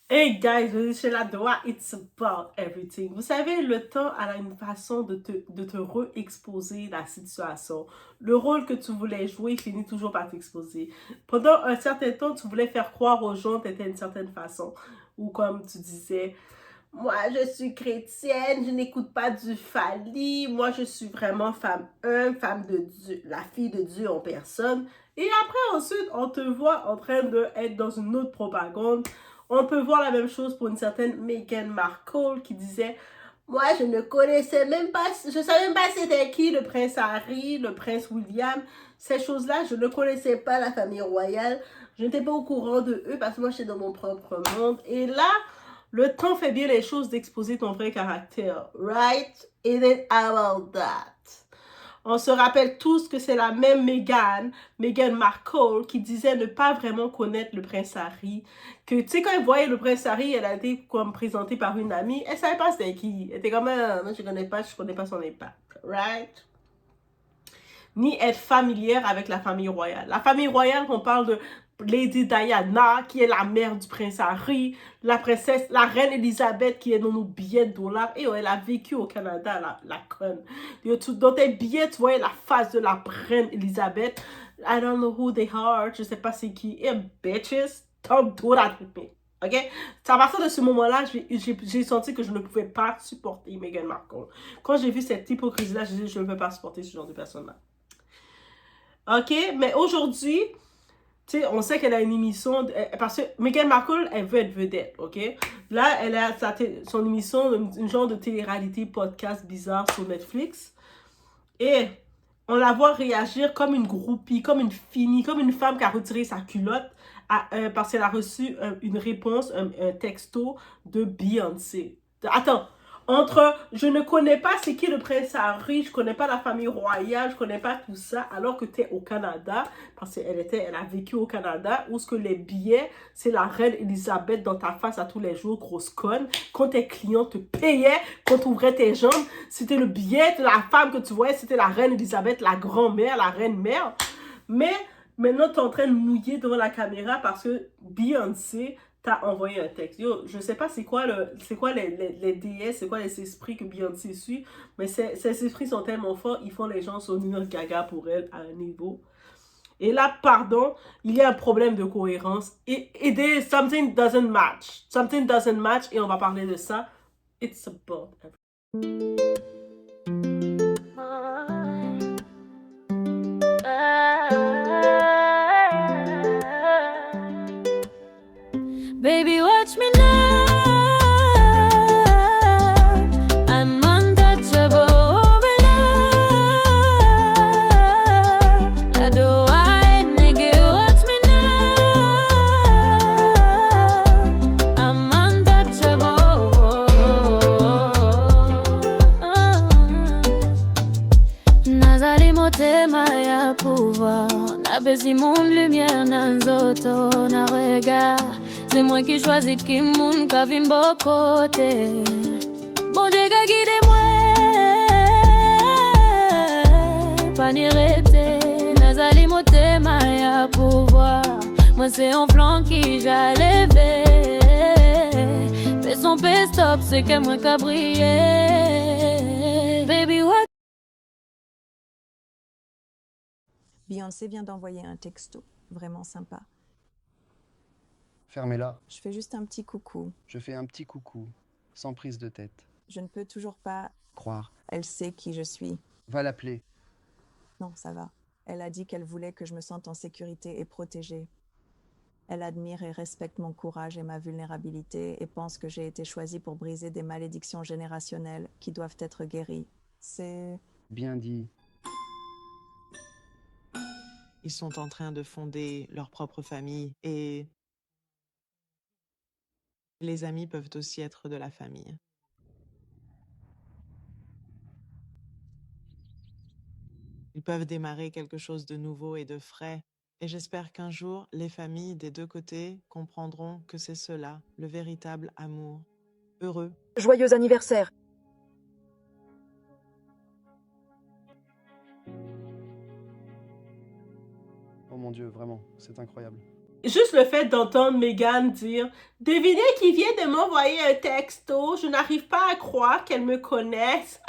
Hey guys, je suis la droite, it's about everything. Vous savez, le temps a une façon de te re-exposer la situation. Le rôle que tu voulais jouer finit toujours par t'exposer. Pendant un certain temps, tu voulais faire croire aux gens que tu étais d'une certaine façon. Ou comme tu disais, moi je suis chrétienne, je n'écoute pas du Fali, moi je suis vraiment femme 1, femme de Dieu, la fille de Dieu en personne. Et après, ensuite, on te voit en train d'être dans une autre propagande. On peut voir la même chose pour une certaine Meghan Markle qui disait moi, je ne connaissais même pas, je savais même pas c'était qui le prince Harry, le prince William. Ces choses-là, je ne connaissais pas la famille royale. Je n'étais pas au courant de eux parce que moi, j'étais dans mon propre monde. Et là, le temps fait bien les choses d'exposer ton vrai caractère. Right? It ain't about that. On se rappelle tous que c'est la même Meghan Markle, qui disait ne pas vraiment connaître le prince Harry. Que, tu sais, quand elle voyait le prince Harry, elle a été comme présentée par une amie. Elle savait pas c'était qui. Elle était comme, non, je connais pas son impact. Right? Ni être familière avec la famille royale. La famille royale, on parle de Lady Diana, qui est la mère du prince Harry, la princesse, la reine Elisabeth, qui est dans nos billets de dollars. Et elle a vécu au Canada, la conne. Dans tes billets, tu voyais la face de la reine Elisabeth. I don't know who they are. Je sais pas c'est qui. Et bitches, don't do that with me. OK? C'est à partir de ce moment-là, j'ai senti que je ne pouvais pas supporter Meghan Markle. Quand j'ai vu cette hypocrisie-là, j'ai dit, je ne peux pas supporter ce genre de personne-là. OK? Mais aujourd'hui, tu sais, on sait qu'elle a une émission, parce que Meghan Markle, elle veut être vedette, OK? Là, elle a son émission, une genre de télé-réalité podcast bizarre sur Netflix. Et on la voit réagir comme une groupie, comme une finie, comme une femme qui a retiré sa culotte parce qu'elle a reçu une réponse, un texto de Beyoncé. Attends, entre je ne connais pas c'est qui le prince Harry, je connais pas la famille royale, je connais pas tout ça, alors que tu es au Canada, parce qu'elle a vécu au Canada, où ce que les billets, c'est la reine Elisabeth dans ta face à tous les jours, grosse conne. Quand tes clients te payaient, quand tu ouvrais tes jambes, c'était le billet de la femme que tu voyais, c'était la reine Elisabeth, la grand-mère, la reine-mère. Mais maintenant, tu es en train de mouiller devant la caméra parce que Beyoncé t'a envoyé un texte. Yo, je sais pas c'est quoi les déesses, c'est quoi les esprits que Beyoncé suit, mais ces esprits sont tellement forts, ils font les gens sonner gaga pour elle à un niveau. Et là, pardon, il y a un problème de cohérence. Something doesn't match. Something doesn't match et on va parler de ça. It's about everything. Baby, watch me now. I'm untouchable over love. I do I, nigga, watch me now. I'm untouchable. Nazali motema ya pouvoir. Na besi monde lumière nan zoto na regard. C'est moi qui choisis qui moun ka vin bo côté. Bon Dieu ka guide moi. Pas ni rete. Nazali motema ya pouvoir. Moi c'est un flanc qui j'allais lever. Fais son stop, c'est que moi ka briller. Baby what? Beyoncé vient d'envoyer un texto, vraiment sympa. Fermez-la. Je fais juste un petit coucou. Je fais un petit coucou, sans prise de tête. Je ne peux toujours pas... Croire. Elle sait qui je suis. Va l'appeler. Non, ça va. Elle a dit qu'elle voulait que je me sente en sécurité et protégée. Elle admire et respecte mon courage et ma vulnérabilité et pense que j'ai été choisie pour briser des malédictions générationnelles qui doivent être guéries. C'est... Bien dit. Ils sont en train de fonder leur propre famille et les amis peuvent aussi être de la famille. Ils peuvent démarrer quelque chose de nouveau et de frais. Et j'espère qu'un jour, les familles des deux côtés comprendront que c'est cela, le véritable amour. Heureux. Joyeux anniversaire! Oh mon Dieu, vraiment, c'est incroyable. juste le fait d'entendre Meghan dire « Devinez qui vient de m'envoyer un texto, je n'arrive pas à croire qu'elle me connaisse.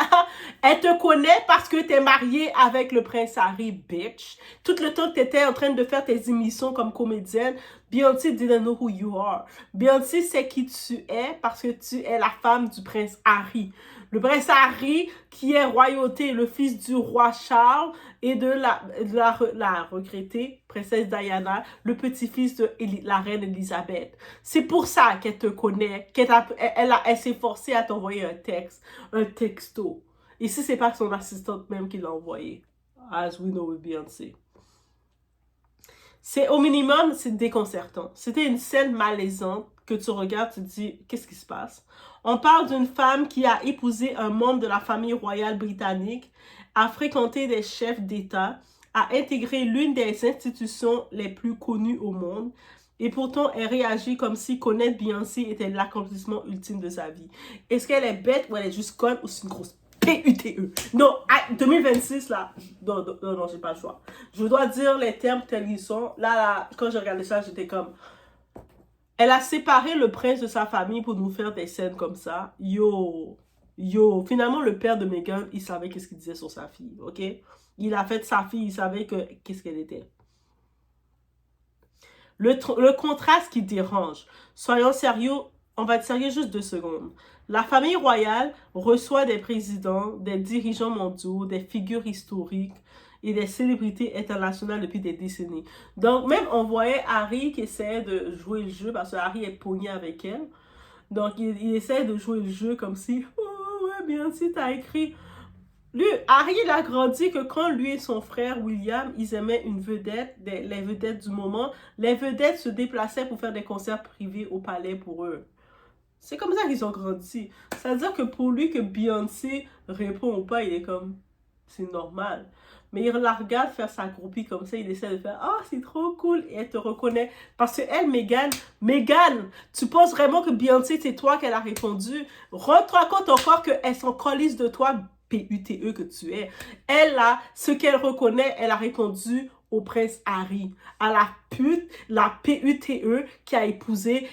Elle te connaît parce que t'es mariée avec le prince Harry, bitch. Tout le temps que t'étais en train de faire tes émissions comme comédienne, Beyoncé didn't know who you are. Beyoncé sait qui tu es parce que tu es la femme du prince Harry. Le prince Harry, qui est royauté, le fils du roi Charles et de la regrettée princesse Diana, le petit-fils de la reine Elisabeth. C'est pour ça qu'elle te connaît, elle s'est forcée à t'envoyer un texto. Et si c'est pas son assistante même qui l'a envoyé, as we know with Beyoncé. C'est au minimum, c'est déconcertant. C'était une scène malaisante que tu regardes, tu te dis, qu'est-ce qui se passe? On parle d'une femme qui a épousé un membre de la famille royale britannique, a fréquenté des chefs d'État, a intégré l'une des institutions les plus connues au monde, et pourtant elle réagit comme si connaître Beyoncé était l'accomplissement ultime de sa vie. Est-ce qu'elle est bête ou elle est juste conne ou c'est une grosse PUTE? Non, 2026 là, non, j'ai pas le choix. Je dois dire les termes tels qu'ils sont. Là, quand j'ai regardé ça, j'étais comme... Elle a séparé le prince de sa famille pour nous faire des scènes comme ça. Yo. Finalement, le père de Meghan, il savait qu'est-ce qu'il disait sur sa fille, ok? Il a fait sa fille, il savait qu'est-ce qu'elle était. Le contraste qui dérange. Soyons sérieux, on va être sérieux juste 2 secondes. La famille royale reçoit des présidents, des dirigeants mondiaux, des figures historiques et des célébrités internationales depuis des décennies. Donc, même on voyait Harry qui essayait de jouer le jeu parce que Harry est pogné avec elle. Donc, il essaie de jouer le jeu comme si, oh ouais, bien si t'as écrit. Lui, Harry, il a grandi que quand lui et son frère William, ils aimaient une vedette, les vedettes du moment, les vedettes se déplaçaient pour faire des concerts privés au palais pour eux. C'est comme ça qu'ils ont grandi. C'est-à-dire que pour lui, que Beyoncé répond ou pas, il est comme, c'est normal. Mais il la regarde faire sa groupie comme ça, il essaie de faire « Oh, c'est trop cool » et elle te reconnaît. Parce que elle, Meghan, tu penses vraiment que Beyoncé, c'est toi qu'elle a répondu? Rends-toi compte encore qu'elle s'en colisse de toi, PUTE que tu es. Elle, là, ce qu'elle reconnaît, elle a répondu au prince Harry, à la pute, la PUTE qui a épousé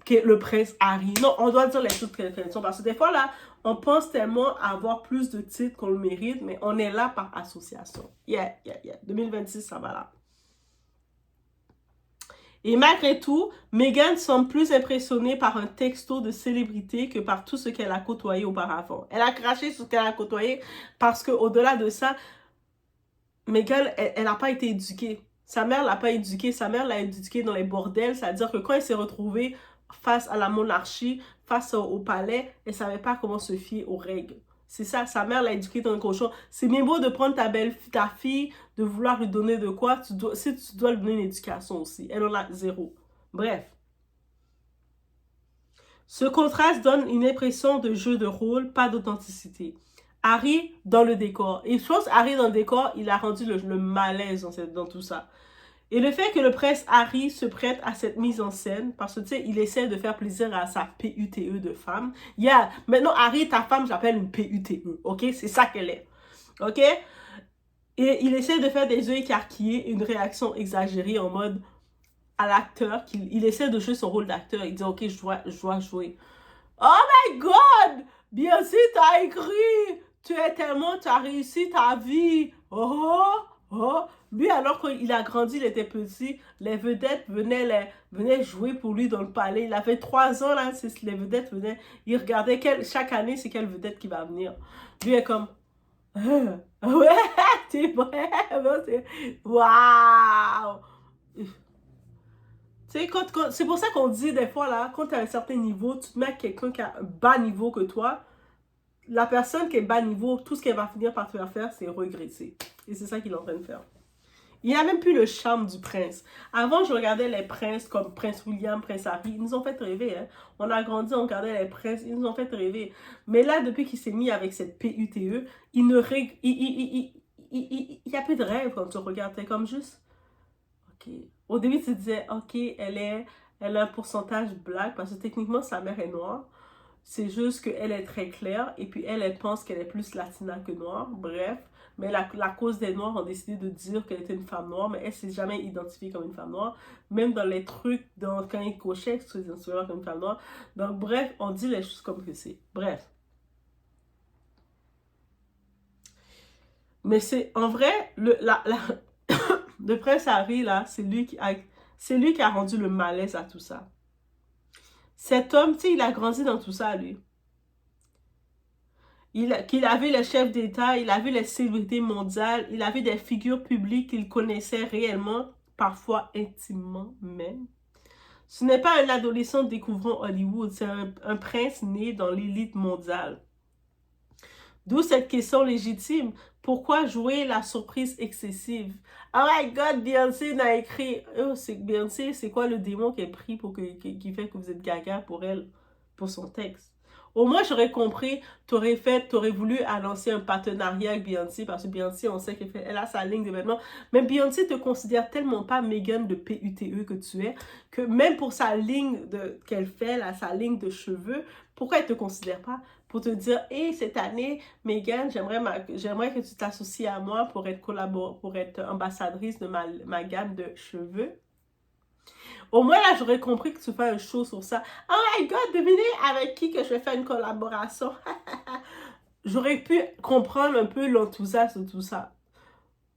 le prince Harry. Non, on doit dire les choses qu'elles sont parce que des fois, là, on pense tellement avoir plus de titres qu'on le mérite, mais on est là par association. 2026, ça va là. Et malgré tout, Meghan semble plus impressionnée par un texto de célébrité que par tout ce qu'elle a côtoyé auparavant. Elle a craché sur ce qu'elle a côtoyé parce qu'au-delà de ça, Meghan, elle n'a pas été éduquée. Sa mère l'a pas éduquée. Sa mère l'a éduquée dans les bordels. C'est-à-dire que quand elle s'est retrouvée face à la monarchie, face au palais, elle ne savait pas comment se fier aux règles. C'est ça, sa mère l'a éduquée dans le cochon. C'est bien beau de prendre ta fille, de vouloir lui donner de quoi. Si tu dois lui donner une éducation aussi. Elle en a 0. Bref. Ce contraste donne une impression de jeu de rôle, pas d'authenticité. Harry dans le décor. Et je pense Harry dans le décor, il a rendu le malaise dans tout ça. Et le fait que le prince Harry se prête à cette mise en scène, parce que tu sais, il essaie de faire plaisir à sa PUTE de femme. Maintenant Harry, ta femme, j'appelle une PUTE, ok? C'est ça qu'elle est, ok? Et il essaie de faire des yeux écarquillés, une réaction exagérée en mode à l'acteur, il essaie de jouer son rôle d'acteur. Il dit, ok, je dois jouer. Oh my God! Beyoncé, t'as écrit! Tu as réussi ta vie. Lui, alors qu'il a grandi, il était petit, les vedettes venaient jouer pour lui dans le palais. Il avait 3 ans, là, les vedettes venaient, il regardait chaque année, c'est quelle vedette qui va venir. Lui est comme, ouais, c'est vrai, waouh! C'est pour ça qu'on dit des fois, là, quand tu as un certain niveau, tu te mets à quelqu'un qui a un bas niveau que toi, la personne qui est bas niveau, tout ce qu'elle va finir par te faire, c'est regretter. Et c'est ça qu'il est en train de faire. Il n'a même plus le charme du prince. Avant, je regardais les princes comme Prince William, Prince Harry. Ils nous ont fait rêver. Hein. On a grandi, on regardait les princes. Ils nous ont fait rêver. Mais là, depuis qu'il s'est mis avec cette PUTE, il n'y a plus de rêve quand tu regardes. T'es comme juste... Ok. Au début, tu te disais, ok, elle a un pourcentage black parce que techniquement, sa mère est noire. C'est juste qu'elle est très claire et puis elle pense qu'elle est plus latina que noire. Bref. mais la cause des Noirs ont décidé de dire qu'elle était une femme noire, mais elle s'est jamais identifiée comme une femme noire. Même dans les trucs, quand ils cochaient, elle se identifiait comme une femme noire. Donc bref, on dit les choses comme que c'est. Bref. Mais c'est, en vrai, le prince Harry, là, c'est lui qui a rendu le malaise à tout ça. Cet homme, tu sais, il a grandi dans tout ça, lui. Qu'il a vu les chefs d'État, il a vu les célébrités mondiales, il a vu des figures publiques qu'il connaissait réellement, parfois intimement même. Ce n'est pas un adolescent découvrant Hollywood, c'est un prince né dans l'élite mondiale. D'où cette question légitime. Pourquoi jouer la surprise excessive? Oh my God, Beyoncé n'a écrit... Oh, Beyoncé, c'est quoi le démon qui est pris qui fait que vous êtes gaga pour elle, pour son texte? Au moins, j'aurais compris, t'aurais voulu annoncer un partenariat avec Beyoncé, parce que Beyoncé, on sait qu'elle a sa ligne de vêtements. Mais Beyoncé te considère tellement pas Megan de PUTE que tu es, que même pour sa ligne qu'elle fait, là, sa ligne de cheveux, pourquoi elle te considère pas? Pour te dire, hey, cette année, Megan, j'aimerais que tu t'associes à moi pour être ambassadrice de ma gamme de cheveux. Au moins, là, j'aurais compris que tu fais un show sur ça. Oh my God, devinez avec qui que je vais faire une collaboration. J'aurais pu comprendre un peu l'enthousiasme de tout ça.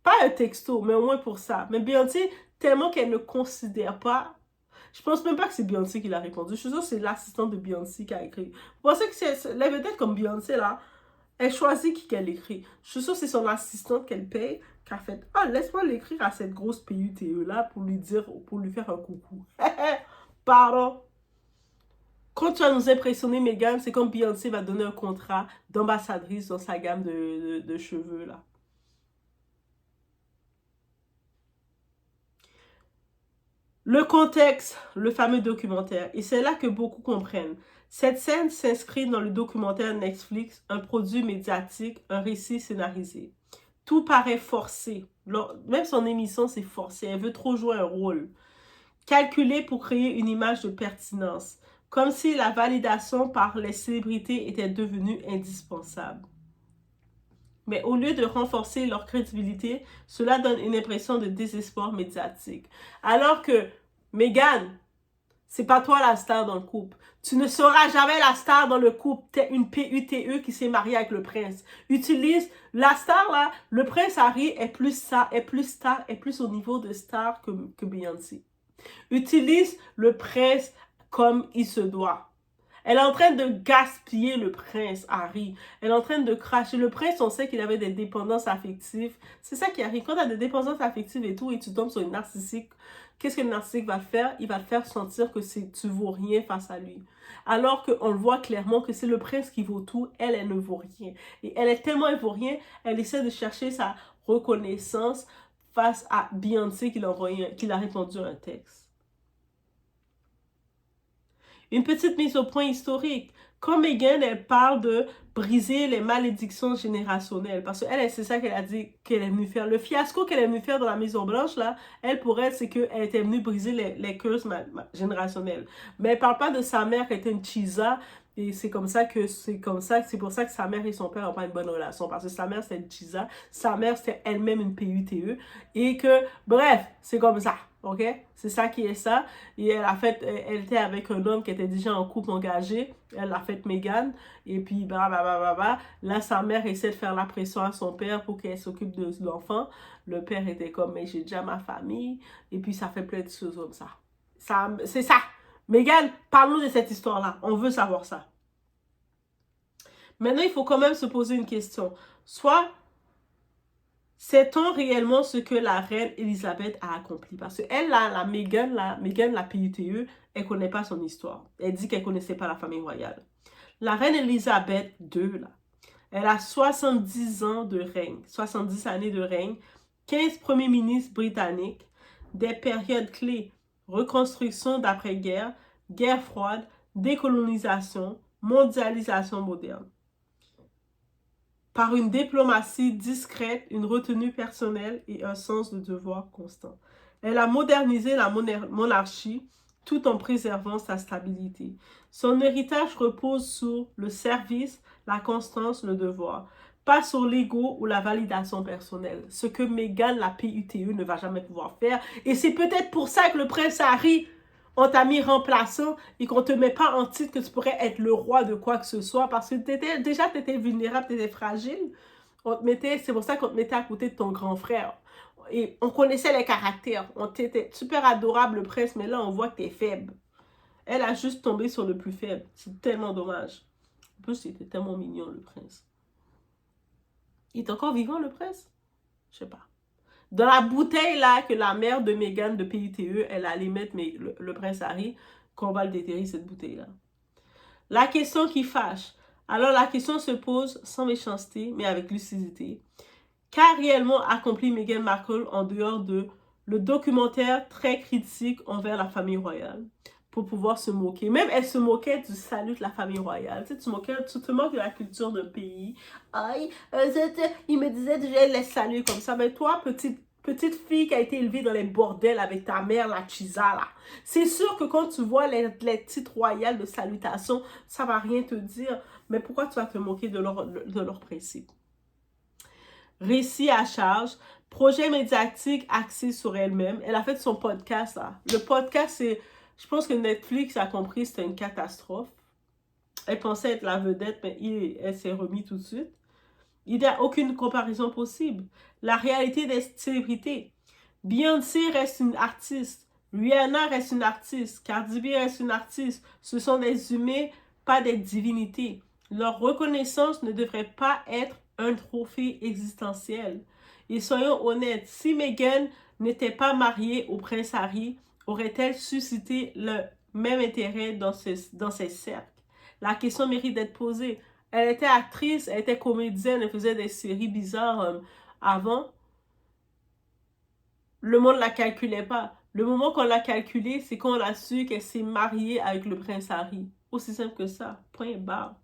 Pas un texto, mais au moins pour ça. Mais Beyoncé, tellement qu'elle ne considère pas... Je pense même pas que c'est Beyoncé qui l'a répondu. Je suis sûre que c'est l'assistante de Beyoncé qui a écrit. Vous pensez que c'est la vedette comme Beyoncé, là, elle choisit qui qu'elle écrit. Je suis sûre que c'est son assistante qu'elle paye, qui a fait « Ah, laisse-moi l'écrire à cette grosse PUTE-là pour lui faire un coucou. » Pardon. Quand tu vas nous impressionner, Megan, c'est comme Beyoncé va donner un contrat d'ambassadrice dans sa gamme de cheveux, là. Le contexte, le fameux documentaire, et c'est là que beaucoup comprennent. Cette scène s'inscrit dans le documentaire Netflix, un produit médiatique, un récit scénarisé. Tout paraît forcé. Même son émission, c'est forcé. Elle veut trop jouer un rôle. Calculé pour créer une image de pertinence. Comme si la validation par les célébrités était devenue indispensable. Mais au lieu de renforcer leur crédibilité, cela donne une impression de désespoir médiatique. Alors que, Megan, c'est pas toi la star dans le couple. Tu ne seras jamais la star dans le couple. T'es une PUTE qui s'est mariée avec le prince. Utilise la star là. Le prince Harry est plus au niveau de star que Beyoncé. Utilise le prince comme il se doit. Elle est en train de gaspiller le prince Harry. Elle est en train de cracher. Le prince, on sait qu'il avait des dépendances affectives. C'est ça qui arrive. Quand tu as des dépendances affectives et tout, et tu tombes sur une narcissique, qu'est-ce que le narcissique va faire? Il va te faire sentir que tu vaux rien face à lui. Alors qu'on le voit clairement que c'est le prince qui vaut tout. Elle ne vaut rien. Et elle vaut rien, elle essaie de chercher sa reconnaissance face à Beyoncé qui a répondu à un texte. Une petite mise au point historique. Quand Meghan, elle parle de briser les malédictions générationnelles, parce qu'elle, c'est ça qu'elle a dit qu'elle est venue faire. Le fiasco qu'elle est venue faire dans la Maison Blanche, là, pour elle, c'est qu'elle était venue briser les curses générationnelles. Mais elle parle pas de sa mère qui était une chisa, et c'est pour ça que sa mère et son père n'ont pas une bonne relation, parce que sa mère, c'était une chisa, sa mère, c'était elle-même une PUTE, et que, bref, c'est comme ça. OK? C'est ça qui est ça. Et elle était avec un homme qui était déjà en couple engagé. Elle a fait Meghan. Et puis, là, sa mère essaie de faire la pression à son père pour qu'elle s'occupe de l'enfant. Le père était comme, mais j'ai déjà ma famille. Et puis, ça fait plein de choses comme ça. C'est ça. Meghan, parle-nous de cette histoire-là. On veut savoir ça. Maintenant, il faut quand même se poser une question. Soit... sait-on réellement ce que la reine Elisabeth a accompli? Parce qu'elle, la Meghan, la PUTE, elle ne connaît pas son histoire. Elle dit qu'elle ne connaissait pas la famille royale. La reine Elisabeth II, là, elle a 70 ans de règne, 70 années de règne, 15 premiers ministres britanniques, des périodes clés, reconstruction d'après-guerre, guerre froide, décolonisation, mondialisation moderne. Par une diplomatie discrète, une retenue personnelle et un sens de devoir constant. Elle a modernisé la monarchie tout en préservant sa stabilité. Son héritage repose sur le service, la constance, le devoir. pas sur l'ego ou la validation personnelle. Ce que Meghan, la PUTE, ne va jamais pouvoir faire. Et c'est peut-être pour ça que le prince Harry, on t'a mis remplaçant et qu'on te met pas en titre que tu pourrais être le roi de quoi que ce soit. Parce que déjà, tu étais vulnérable, tu étais fragile. C'est pour ça qu'on te mettait à côté de ton grand frère. Et on connaissait les caractères. On t'était super adorable, le prince, mais là, on voit que tu es faible. Elle a juste tombé sur le plus faible. C'est tellement dommage. En plus, il était tellement mignon, le prince. Il est encore vivant, le prince? Je sais pas. Dans la bouteille, là, que la mère de Meghan, de PUTE, elle allait mettre le prince Harry, qu'on va le déterrer, cette bouteille-là. La question qui fâche. Alors, la question se pose sans méchanceté, mais avec lucidité. Qu'a réellement accompli Meghan Markle en dehors de le documentaire très critique envers la famille royale pour pouvoir se moquer? Même elle se moquait du salut de la famille royale. Tu sais, tu te moques de la culture d'un pays. Aïe, il me disait déjà les saluer comme ça. Mais toi, petite fille qui a été élevée dans les bordels avec ta mère, la Chisa, là. C'est sûr que quand tu vois les titres royales de salutation, ça va rien te dire. Mais pourquoi tu vas te moquer de leurs principes? Récit à charge, projet médiatique axé sur elle-même. Elle a fait son podcast, là. Le podcast, c'est... Je pense que Netflix a compris que c'était une catastrophe. Elle pensait être la vedette, mais elle s'est remise tout de suite. Il n'y a aucune comparaison possible. La réalité des célébrités. Beyoncé reste une artiste. Rihanna reste une artiste. Cardi B reste une artiste. Ce sont des humains, pas des divinités. Leur reconnaissance ne devrait pas être un trophée existentiel. Et soyons honnêtes, si Meghan n'était pas mariée au prince Harry, aurait-elle suscité le même intérêt dans ses cercles? La question mérite d'être posée. Elle était actrice, elle était comédienne, elle faisait des séries bizarres avant. Le monde ne la calculait pas. Le moment qu'on l'a calculée, c'est quand on a su qu'elle s'est mariée avec le prince Harry. Aussi simple que ça. Point barre.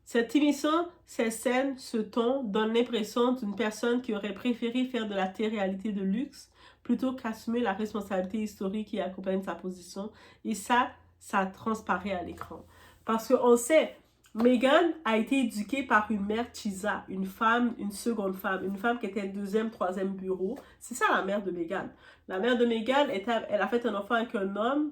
Cette émission, ces scènes, ce ton, donne l'impression d'une personne qui aurait préféré faire de la télé-réalité de luxe plutôt qu'assumer la responsabilité historique qui accompagne sa position. Et ça transparaît à l'écran. Parce qu'on sait, Meghan a été éduquée par une mère Chisa, une femme, une seconde femme, une femme qui était deuxième, troisième bureau. C'est ça la mère de Meghan. La mère de Meghan, elle a fait un enfant avec un homme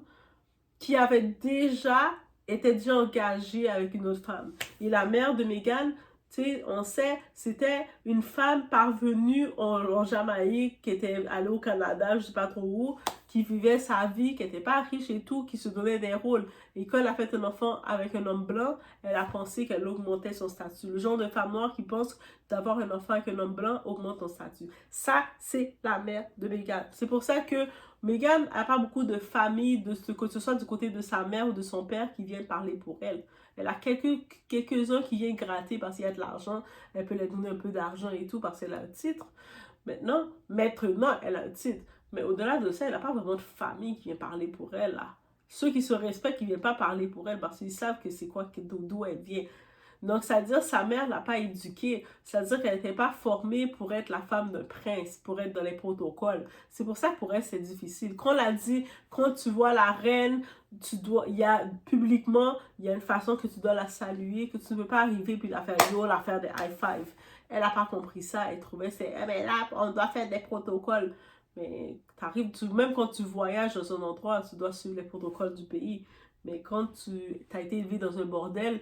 qui était déjà engagé avec une autre femme. Et la mère de Meghan, tu sais, on sait, c'était une femme parvenue en Jamaïque, qui était allée au Canada, je ne sais pas trop où, qui vivait sa vie, qui n'était pas riche et tout, qui se donnait des rôles. Et quand elle a fait un enfant avec un homme blanc, elle a pensé qu'elle augmentait son statut. Le genre de femme noire qui pense d'avoir un enfant avec un homme blanc augmente ton statut. Ça, c'est la mère de Meghan. C'est pour ça que Meghan n'a pas beaucoup de famille, que ce soit du côté de sa mère ou de son père, qui viennent parler pour elle. Elle a quelques-uns qui viennent gratter parce qu'il y a de l'argent. Elle peut leur donner un peu d'argent et tout parce qu'elle a un titre. Maintenant, elle a un titre. Mais au-delà de ça, elle n'a pas vraiment de famille qui vient parler pour elle, là. Ceux qui se respectent, qui ne viennent pas parler pour elle parce qu'ils savent que c'est quoi, d'où elle vient. Donc, ça veut dire que sa mère ne l'a pas éduquée. Ça veut dire qu'elle n'était pas formée pour être la femme d'un prince, pour être dans les protocoles. C'est pour ça que pour elle, c'est difficile. Quand on l'a dit, quand tu vois la reine, publiquement, il y a une façon que tu dois la saluer, que tu ne peux pas arriver puis la faire des high five. Elle n'a pas compris ça. Elle trouvait que là, on doit faire des protocoles. Mais même quand tu voyages dans un endroit, tu dois suivre les protocoles du pays. Mais quand tu as été élevé dans un bordel,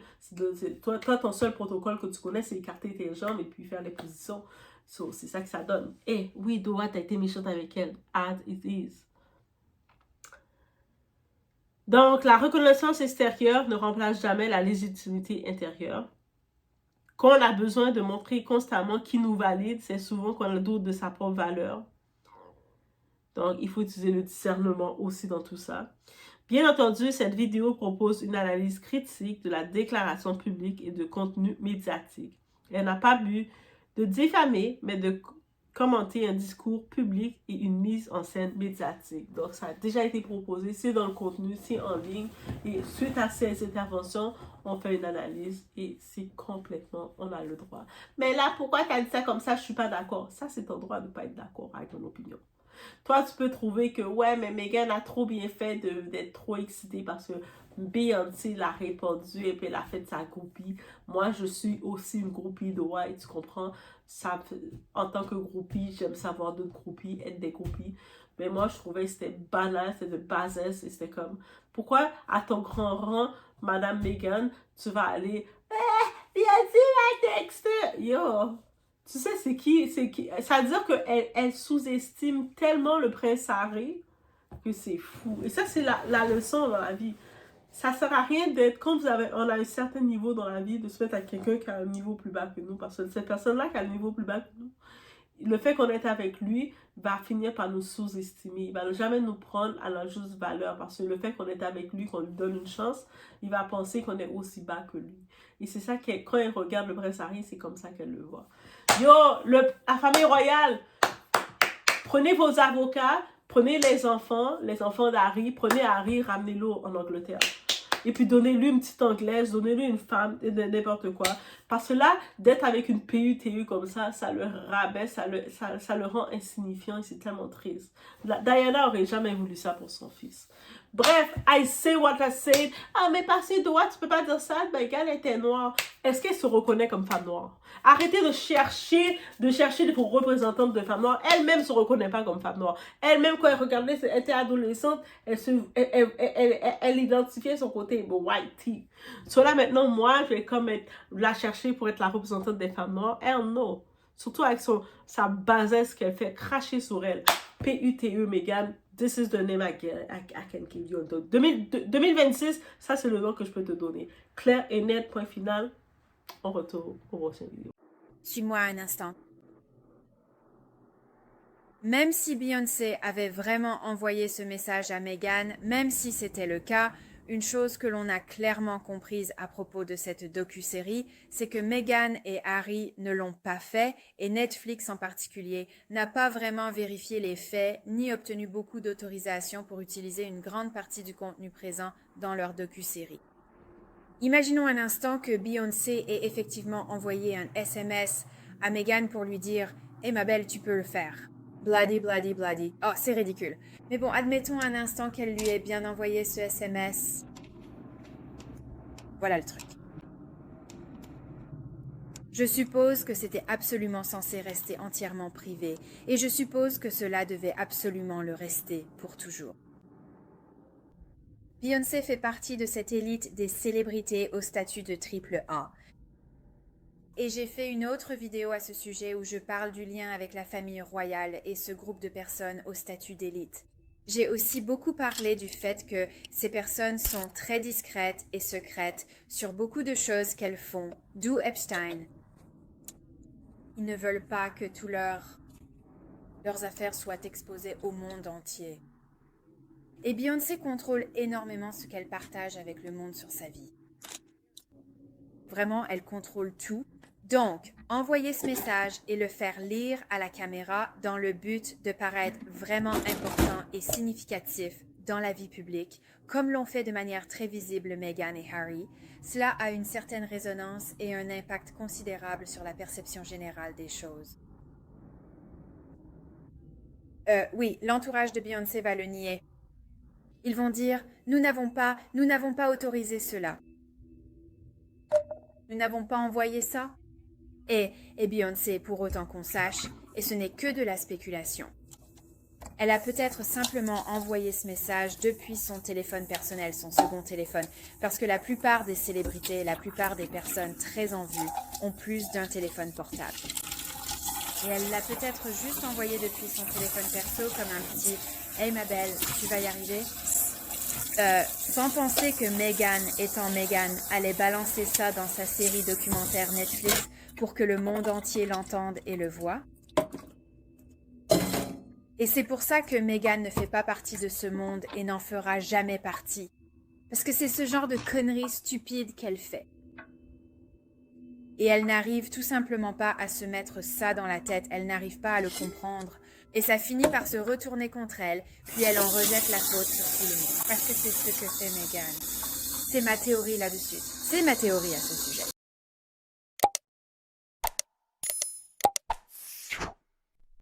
toi, ton seul protocole que tu connais, c'est écarter tes jambes et puis faire les positions. C'est ça que ça donne. Et oui, Doha, tu as été méchante avec elle. As it is. Donc, la reconnaissance extérieure ne remplace jamais la légitimité intérieure. Quand on a besoin de montrer constamment qui nous valide, c'est souvent qu'on a le doute de sa propre valeur. Donc, il faut utiliser le discernement aussi dans tout ça. Bien entendu, cette vidéo propose une analyse critique de la déclaration publique et de contenu médiatique. Elle n'a pas but de diffamer, mais de commenter un discours public et une mise en scène médiatique. Donc, ça a déjà été proposé, c'est dans le contenu, c'est en ligne. Et suite à ces interventions, on fait une analyse et c'est complètement, on a le droit. Mais là, pourquoi tu as dit ça comme ça? Je ne suis pas d'accord. Ça, c'est ton droit de ne pas être d'accord avec ton opinion. Toi, tu peux trouver que, ouais, mais Meghan a trop bien fait d'être trop excitée parce que Beyoncé l'a répondu et puis elle a fait sa groupie. Moi, je suis aussi une groupie de White, tu comprends? Ça, en tant que groupie, j'aime savoir d'autres groupies, être des groupies. Mais moi, je trouvais que c'était banal, c'était de bassesse et c'était comme, pourquoi à ton grand rang, Madame Megan, tu vas aller, Beyoncé m'a texté. Yo, tu sais, c'est qui? Ça veut dire qu'elle sous-estime tellement le prince Harry que c'est fou. Et ça, c'est la leçon dans la vie. Ça sert à rien d'être, quand on a un certain niveau dans la vie, de se mettre à quelqu'un qui a un niveau plus bas que nous. Parce que cette personne-là qui a un niveau plus bas que nous, le fait qu'on est avec lui va finir par nous sous-estimer. Il va jamais nous prendre à la juste valeur. Parce que le fait qu'on est avec lui, qu'on lui donne une chance, il va penser qu'on est aussi bas que lui. Et c'est ça que quand elle regarde le prince Harry, c'est comme ça qu'elle le voit. Yo, la famille royale, prenez vos avocats, prenez les enfants d'Harry, prenez Harry, ramenez-le en Angleterre. Et puis donnez-lui une petite anglaise, donnez-lui une femme, n'importe quoi. Parce que là, d'être avec une PUTU comme ça le rabaisse, ça le rend insignifiant et c'est tellement triste. Diana aurait jamais voulu ça pour son fils. Bref, I say what I said. Ah, mais passé droit, tu peux pas dire ça, Meghan était noire. Est-ce qu'elle se reconnaît comme femme noire? Arrêtez de chercher des représentantes de femmes noires. Elle-même se reconnaît pas comme femme noire. Elle-même, quand elle regardait, elle était adolescente, elle identifiait son côté white tea. Cela maintenant, moi, je vais comme la chercher pour être la représentante des femmes noires. Elle, non. Surtout avec sa bassesse qu'elle fait cracher sur elle. PUTE, Meghan. This is the name I can give you. 2026, ça c'est le nom que je peux te donner. Clair et net, point final. On retourne au prochain vidéo. Suis-moi un instant. Même si Beyoncé avait vraiment envoyé ce message à Meghan, même si c'était le cas, une chose que l'on a clairement comprise à propos de cette docu-série, c'est que Meghan et Harry ne l'ont pas fait et Netflix en particulier n'a pas vraiment vérifié les faits ni obtenu beaucoup d'autorisation pour utiliser une grande partie du contenu présent dans leur docu-série. Imaginons un instant que Beyoncé ait effectivement envoyé un SMS à Meghan pour lui dire « Eh ma belle, tu peux le faire ». Bloody, bloody, bloody. Oh, c'est ridicule. Mais bon, admettons un instant qu'elle lui ait bien envoyé ce SMS. Voilà le truc. Je suppose que c'était absolument censé rester entièrement privé, et je suppose que cela devait absolument le rester pour toujours. Beyoncé fait partie de cette élite des célébrités au statut de AAA. Et j'ai fait une autre vidéo à ce sujet où je parle du lien avec la famille royale et ce groupe de personnes au statut d'élite. J'ai aussi beaucoup parlé du fait que ces personnes sont très discrètes et secrètes sur beaucoup de choses qu'elles font, d'où Epstein. Ils ne veulent pas que tous leurs affaires soient exposées au monde entier. Et Beyoncé contrôle énormément ce qu'elle partage avec le monde sur sa vie. Vraiment, elle contrôle tout. Donc, envoyer ce message et le faire lire à la caméra dans le but de paraître vraiment important et significatif dans la vie publique, comme l'ont fait de manière très visible Meghan et Harry, cela a une certaine résonance et un impact considérable sur la perception générale des choses. Oui, l'entourage de Beyoncé va le nier. Ils vont dire « Nous n'avons pas autorisé cela. Nous n'avons pas envoyé ça. » Et Beyoncé, pour autant qu'on sache, et ce n'est que de la spéculation. Elle a peut-être simplement envoyé ce message depuis son téléphone personnel, son second téléphone, parce que la plupart des célébrités, la plupart des personnes très en vue ont plus d'un téléphone portable. Et elle l'a peut-être juste envoyé depuis son téléphone perso comme un petit « Hey ma belle, tu vas y arriver ?» sans penser que Meghan, étant Meghan, allait balancer ça dans sa série documentaire Netflix pour que le monde entier l'entende et le voie. Et c'est pour ça que Meghan ne fait pas partie de ce monde et n'en fera jamais partie. Parce que c'est ce genre de conneries stupides qu'elle fait. Et elle n'arrive tout simplement pas à se mettre ça dans la tête, elle n'arrive pas à le comprendre. Et ça finit par se retourner contre elle, puis elle en rejette la faute sur tout le monde. Parce que c'est ce que fait Meghan. C'est ma théorie là-dessus. C'est ma théorie à ce sujet.